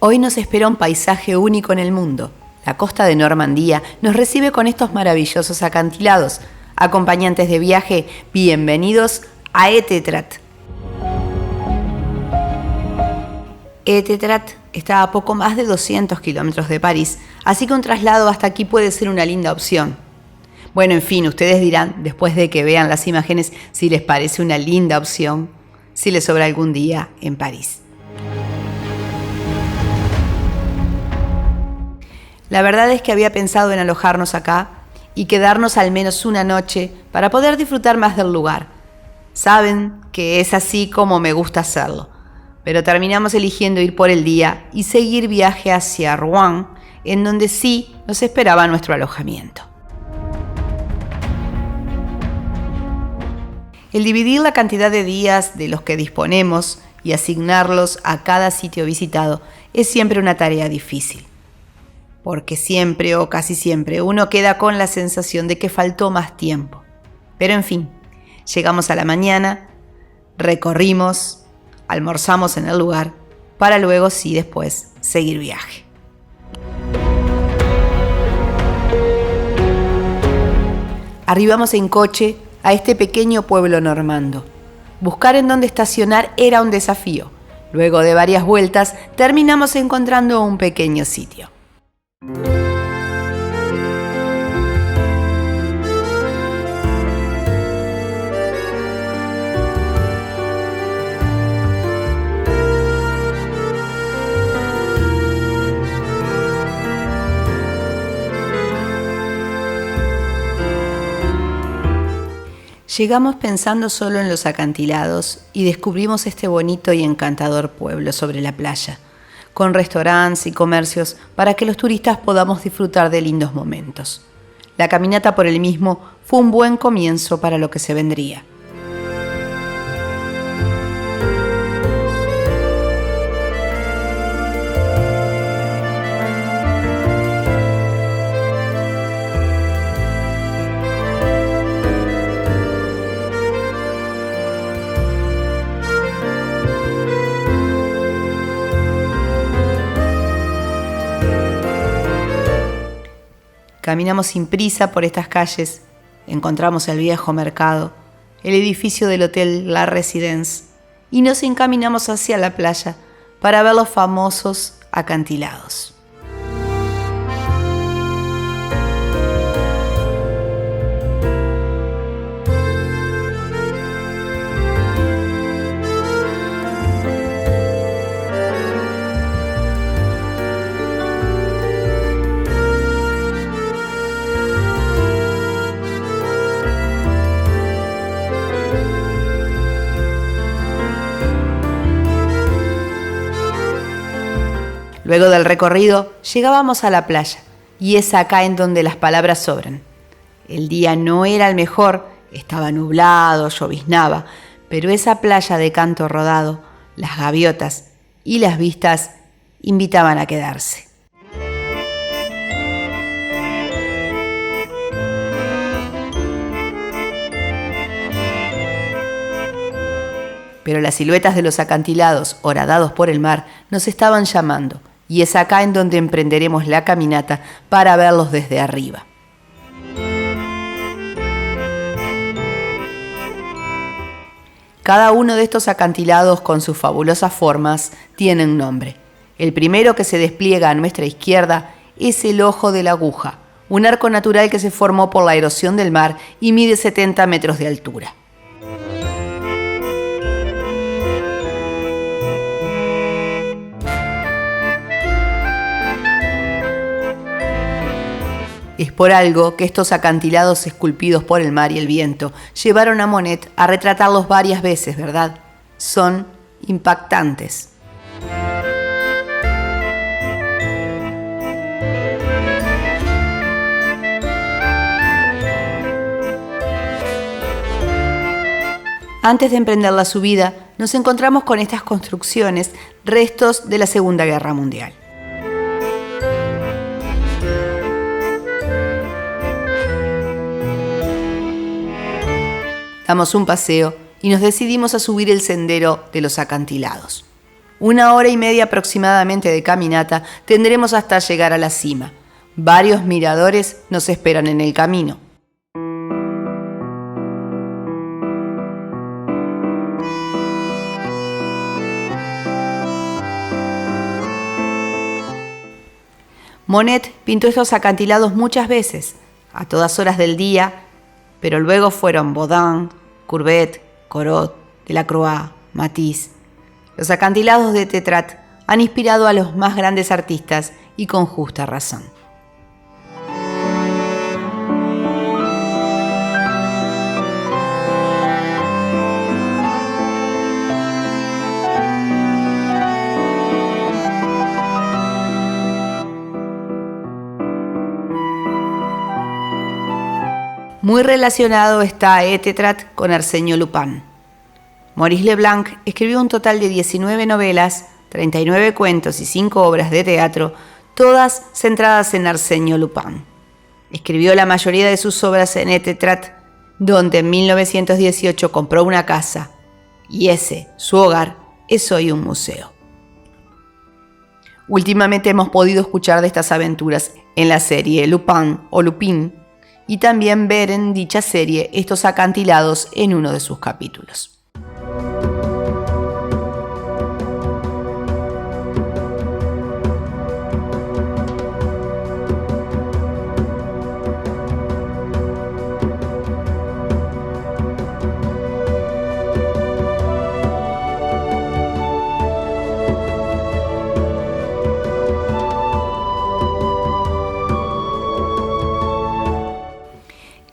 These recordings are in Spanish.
Hoy nos espera un paisaje único en el mundo. La costa de Normandía nos recibe con estos maravillosos acantilados. Acompañantes de viaje, bienvenidos a Étretat. Étretat está a poco más de 200 kilómetros de París, así que un traslado hasta aquí puede ser una linda opción. Bueno, en fin, ustedes dirán, después de que vean las imágenes, si les parece una linda opción, si les sobra algún día en París. La verdad es que había pensado en alojarnos acá y quedarnos al menos una noche para poder disfrutar más del lugar. Saben que es así como me gusta hacerlo, pero terminamos eligiendo ir por el día y seguir viaje hacia Rouen, en donde sí nos esperaba nuestro alojamiento. El dividir la cantidad de días de los que disponemos y asignarlos a cada sitio visitado es siempre una tarea difícil, porque siempre o casi siempre uno queda con la sensación de que faltó más tiempo. Pero en fin, llegamos a la mañana, recorrimos, almorzamos en el lugar, para luego sí después seguir viaje. Arribamos en coche a este pequeño pueblo normando. Buscar en dónde estacionar era un desafío. Luego de varias vueltas, terminamos encontrando un pequeño sitio. Llegamos pensando solo en los acantilados y descubrimos este bonito y encantador pueblo sobre la playa, con restaurantes y comercios para que los turistas podamos disfrutar de lindos momentos. La caminata por el mismo fue un buen comienzo para lo que se vendría. Caminamos sin prisa por estas calles, encontramos el viejo mercado, el edificio del Hotel La Résidence y nos encaminamos hacia la playa para ver los famosos acantilados. Luego del recorrido, llegábamos a la playa, y es acá en donde las palabras sobran. El día no era el mejor, estaba nublado, lloviznaba, pero esa playa de canto rodado, las gaviotas y las vistas invitaban a quedarse. Pero las siluetas de los acantilados, horadados por el mar, nos estaban llamando, y es acá en donde emprenderemos la caminata para verlos desde arriba. Cada uno de estos acantilados, con sus fabulosas formas, tiene un nombre. El primero que se despliega a nuestra izquierda es el Ojo de la Aguja, un arco natural que se formó por la erosión del mar y mide 70 metros de altura. Es por algo que estos acantilados esculpidos por el mar y el viento llevaron a Monet a retratarlos varias veces, ¿verdad? Son impactantes. Antes de emprender la subida, nos encontramos con estas construcciones, restos de la Segunda Guerra Mundial. Damos un paseo y nos decidimos a subir el sendero de los acantilados. 1 hora y media aproximadamente de caminata tendremos hasta llegar a la cima. Varios miradores nos esperan en el camino. Monet pintó estos acantilados muchas veces, a todas horas del día, pero luego fueron Baudin, Courbet, Corot, Delacroix, Matisse. Los acantilados de Étretat han inspirado a los más grandes artistas y con justa razón. Muy relacionado está Étretat con Arsène Lupin. Maurice Leblanc escribió un total de 19 novelas, 39 cuentos y 5 obras de teatro, todas centradas en Arsène Lupin. Escribió la mayoría de sus obras en Étretat, donde en 1918 compró una casa, y ese, su hogar, es hoy un museo. Últimamente hemos podido escuchar de estas aventuras en la serie Lupin o Lupin, y también ver en dicha serie estos acantilados en uno de sus capítulos.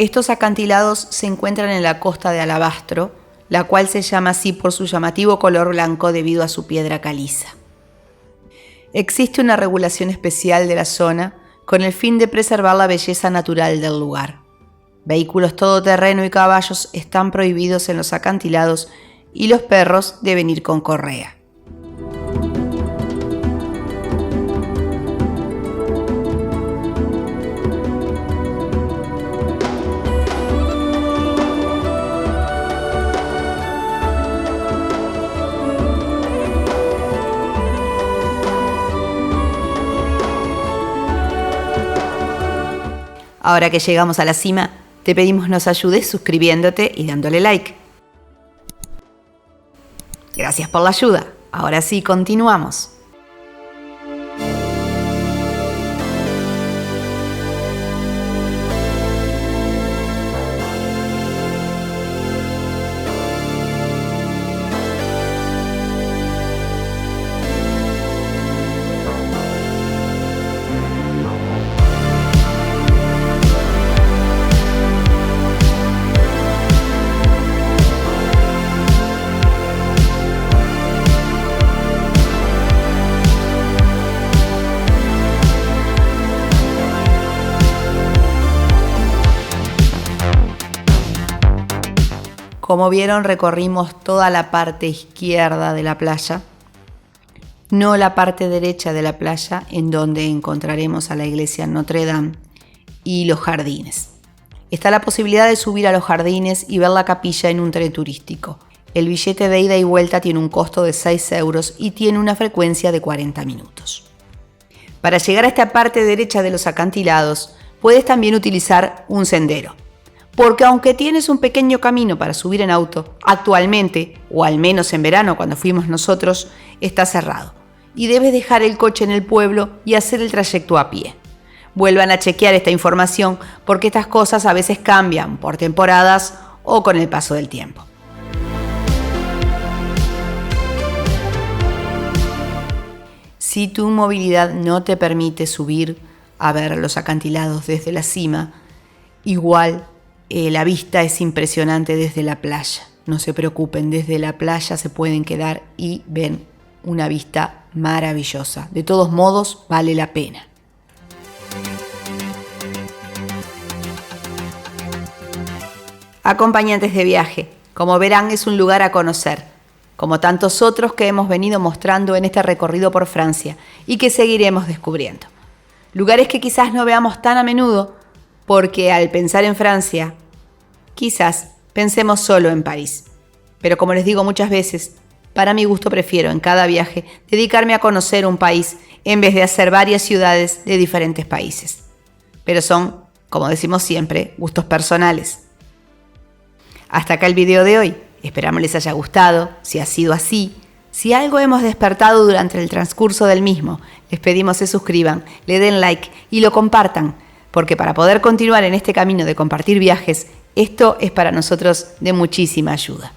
Estos acantilados se encuentran en la costa de Alabastro, la cual se llama así por su llamativo color blanco debido a su piedra caliza. Existe una regulación especial de la zona con el fin de preservar la belleza natural del lugar. Vehículos todoterreno y caballos están prohibidos en los acantilados y los perros deben ir con correa. Ahora que llegamos a la cima, te pedimos nos ayudes suscribiéndote y dándole like. Gracias por la ayuda. Ahora sí, continuamos. Como vieron, recorrimos toda la parte izquierda de la playa, no la parte derecha de la playa, en donde encontraremos a la iglesia Notre Dame y los jardines. Está la posibilidad de subir a los jardines y ver la capilla en un tren turístico. El billete de ida y vuelta tiene un costo de 6 euros y tiene una frecuencia de 40 minutos. Para llegar a esta parte derecha de los acantilados, puedes también utilizar un sendero. Porque aunque tienes un pequeño camino para subir en auto, actualmente, o al menos en verano cuando fuimos nosotros, está cerrado. Y debes dejar el coche en el pueblo y hacer el trayecto a pie. Vuelvan a chequear esta información porque estas cosas a veces cambian por temporadas o con el paso del tiempo. Si tu movilidad no te permite subir a ver los acantilados desde la cima, igual la vista es impresionante desde la playa. No se preocupen, desde la playa se pueden quedar y ven una vista maravillosa. De todos modos, vale la pena. Acompañantes de viaje, como verán, es un lugar a conocer, como tantos otros que hemos venido mostrando en este recorrido por Francia y que seguiremos descubriendo. Lugares que quizás no veamos tan a menudo, porque al pensar en Francia, quizás pensemos solo en París. Pero como les digo muchas veces, Para mi gusto prefiero en cada viaje dedicarme a conocer un país en vez de hacer varias ciudades de diferentes países. Pero son, como decimos siempre, gustos personales. Hasta acá el video de hoy. Esperamos les haya gustado. Si ha sido así, si algo hemos despertado durante el transcurso del mismo, les pedimos se suscriban, le den like y lo compartan, porque para poder continuar en este camino de compartir viajes, esto es para nosotros de muchísima ayuda.